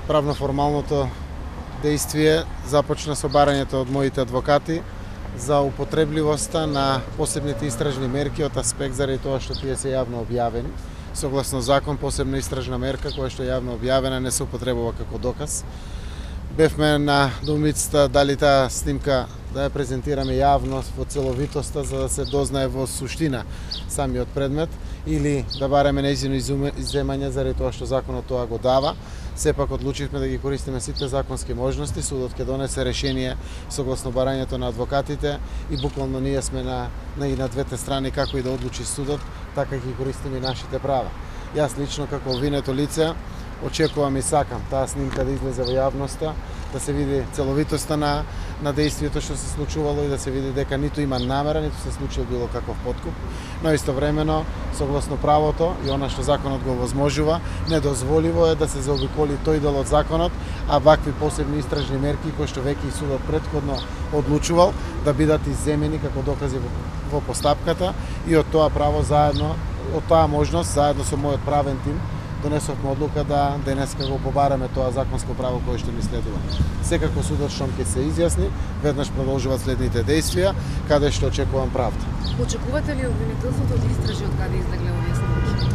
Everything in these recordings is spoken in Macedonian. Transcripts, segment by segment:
правно-формалното действие започна со барањето од моите адвокати за употребливоста на посебните истражни мерки од аспект заради тоа што тие се јавно објавени. Согласно закон, посебна истражна мерка која што е јавно објавена не се употребува како доказ. Бевме на доумицата дали таа снимка да ја презентираме јавно во целовитоста за да се дознае во суштина самиот предмет или да бараме нејзино изземање заради тоа што законот тоа го дава. Сепак одлучивме да ги користиме сите законски можности, судот ќе донесе решение согласно барањето на адвокатите и буквално ние сме и на двете страни како и да одлучи судот, така ќе користиме нашите права. Јас лично како обвинето лице очекувам и сакам таа снимка да излезе во јавноста, да се види целовитоста на действието што се случувало и да се види дека ниту има намера, ниту се случил било каков подкуп, но истовремено согласно правото и она што законот го возможува, недозволиво е да се заобиколи тој дел од законот, а вакви посебни истражни мерки кои што веќе и судот претходно одлучувал да бидат изземени како докази во постапката и од тоа право заедно, од таа можност заедно со мојот правен тим донесовме одлука да денеска го побараме тоа законско право кое што ни следува. Секако судот штом ќе се изјасни, веднаш продолжуваат следните действија, каде што очекувам правда. Очекувате ли обвинителството да истражи од каде излегле овие снимки?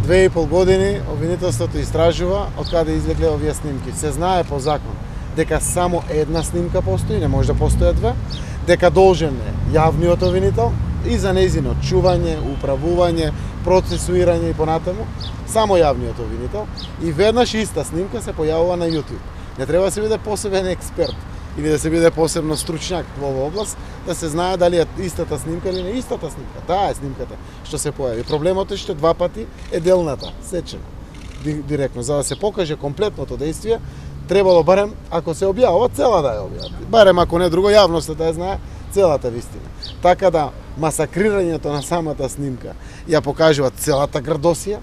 2,5 години обвинителството истражува од каде излегле овие снимки. Се знае по закон дека само една снимка постои, не може да постојат две, дека должен е јавниот обвинител и за нејзино чување, управување, процесуирање и понатаму, само јавниот обвинител и веднаш иста снимка се појавува на YouTube. Не треба да се биде посебен експерт или да се биде посебно стручњак во оваа област, да се знае дали е истата снимка или не истата снимка. Таа е снимката што се појави. Проблемот е што два пати е делната, сечена директно. За да се покаже комплетното действие, требало барем, ако се објавува, цела да ја објави. Барем ако не друго, јавноста да ја знае целата вистина. Така да масакрирањето на самата снимка ја покажува целата градосија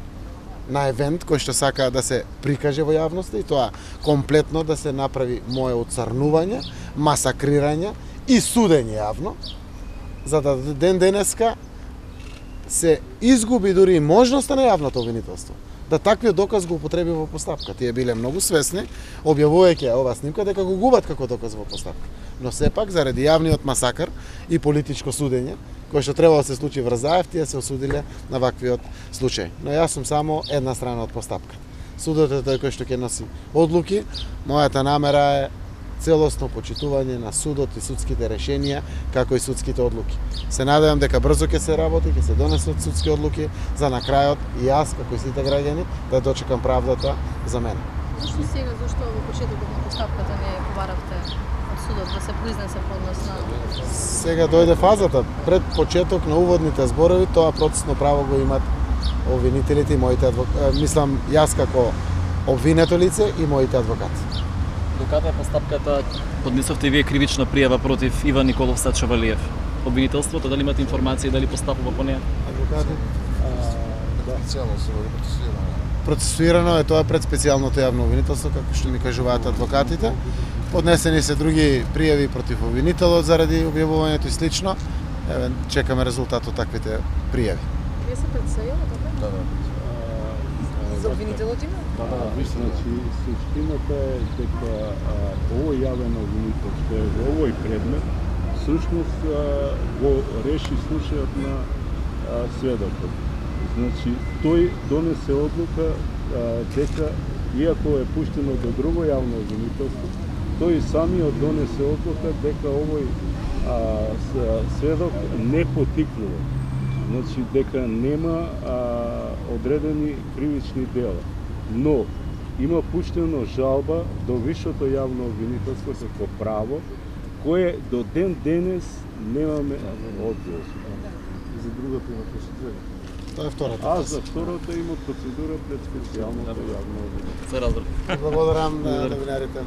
на евент кој што сака да се прикаже во јавноста и тоа комплетно да се направи мое оцрнување, масакрирање и судење јавно, за да денеска се изгуби дури и можноста на јавното обвинителство да таквиот доказ го употреби во постапка. Тие биле многу свесни, објавувајќи оваа снимка, дека го губат како доказ во постапка. Но сепак, заради јавниот масакар и политичко судење, кој што требало да се случи врз Заев, тие се осудиле на ваквиот случај. Но јас сум само една страна од постапката. Судот е тој кој што ќе носи одлуки. Мојата намера е целосно почитување на судот и судските решенија, како и судските одлуки. Се надевам дека брзо ќе се работи, ќе се донесат судски одлуки, за на крајот и јас, како и сите граѓани, да дочекам правдата за мене. Зошто сега, зошто во почетокот на постапката не побаравте од судот да се произнесе по однос на... Сега дојде фазата. Пред почеток на уводните зборови, тоа процесно право го имат обвинителите и моите адвокати. Мислам, јас како обвинето лице и моите адвокати. Докаде постапката поднесовте вие кривична пријава против Иван Николов Сачавалиев? Обвинителството дали имате информации дали постапува по неја? Адвокати? Да, цело се води процесирано. Процесуирано е тоа пред специјалното јавно обвинителство, како што ми кажуваат адвокатите. Поднесени се други пријави против обвинителот заради објавувањето и слично. Еве, чекаме резултат од таквите пријави. Вие се представиле, така? Да. За обвинителот има? Значи, суштината е дека овој јавен обвинител што е во овој предмет, всушност го реши случајот на сведокот. Значи, тој донесе одлука дека, иако е пуштено до друго јавно обвинителство, тој самиот донесе одлука дека овој сведок не потикнува. Значи, дека нема одредени кривични дела. Но има пуштено жалба до Висшето јавно обвинителство како право, кое до ден денес немаме одговор. За другата има процедура. Тоа е втората. А за втората има процедура пред специјалното јавно обвинителство. Се разбрав. Благодарам на новинарите.